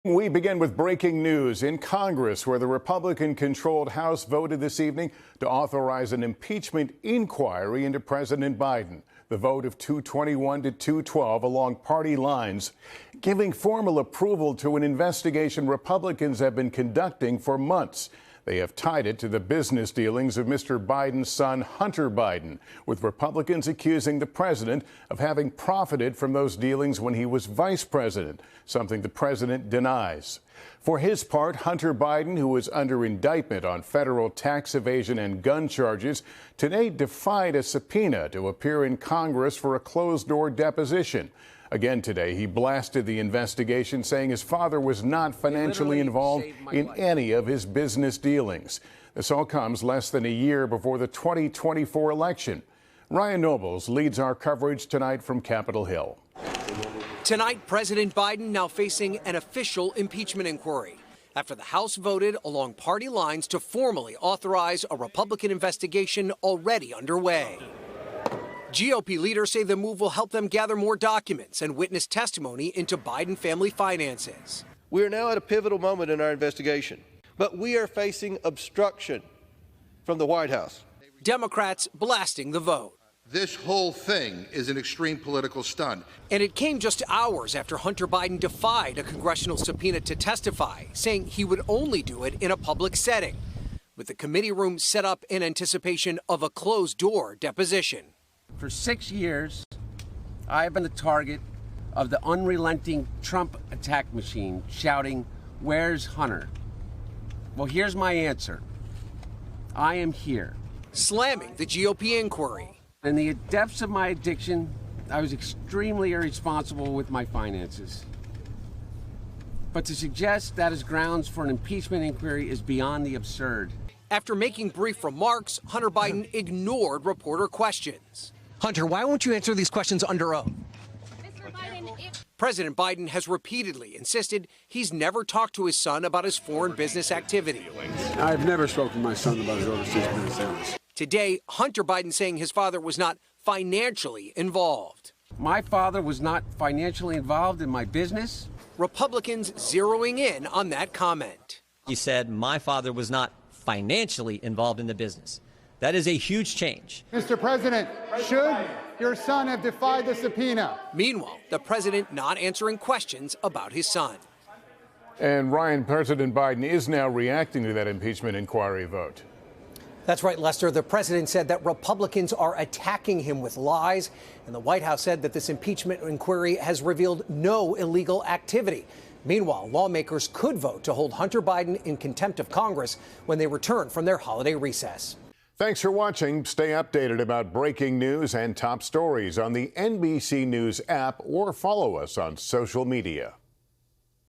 We begin with breaking news in Congress, where the Republican-controlled House voted this evening to authorize an impeachment inquiry into President Biden. The vote of 221 to 212 along party lines, giving formal approval to an investigation Republicans have been conducting for months. They have tied it to the business dealings of Mr. Biden's son, Hunter Biden, with Republicans accusing the president of having profited from those dealings when he was vice president, something the president denies. For his part, Hunter Biden, who is under indictment on federal tax evasion and gun charges, today defied a subpoena to appear in Congress for a closed-door deposition. Again today, he blasted the investigation, saying his father was not financially involved in any of his business dealings. This all comes less than a year before the 2024 election. Ryan Nobles leads our coverage tonight from Capitol Hill. Tonight, President Biden now facing an official impeachment inquiry after the House voted along party lines to formally authorize a Republican investigation already underway. GOP leaders say the move will help them gather more documents and witness testimony into Biden family finances. We are now at a pivotal moment in our investigation, but we are facing obstruction from the White House. Democrats blasting the vote. This whole thing is an extreme political stunt. And it came just hours after Hunter Biden defied a congressional subpoena to testify, saying he would only do it in a public setting, with the committee room set up in anticipation of a closed-door deposition. For 6 years, I have been the target of the unrelenting Trump attack machine, shouting, "Where's Hunter?" Well, here's my answer. I am here. Slamming the GOP inquiry. In the depths of my addiction, I was extremely irresponsible with my finances. But to suggest that is grounds for an impeachment inquiry is beyond the absurd. After making brief remarks, Hunter Biden ignored reporter questions. Hunter, why won't you answer these questions under oath? Mr. Biden, President Biden has repeatedly insisted he's never talked to his son about his foreign business activity. I've never spoken to my son about his overseas business dealings. Today, Hunter Biden saying his father was not financially involved. My father was not financially involved in my business. Republicans zeroing in on that comment. He said, my father was not financially involved in the business. That is a huge change. Mr. President, should your son have defied the subpoena? Meanwhile, the president not answering questions about his son. And Ryan, President Biden is now reacting to that impeachment inquiry vote. That's right, Lester. The president said that Republicans are attacking him with lies, and the White House said that this impeachment inquiry has revealed no illegal activity. Meanwhile, lawmakers could vote to hold Hunter Biden in contempt of Congress when they return from their holiday recess. Thanks for watching. Stay updated about breaking news and top stories on the NBC News app or follow us on social media.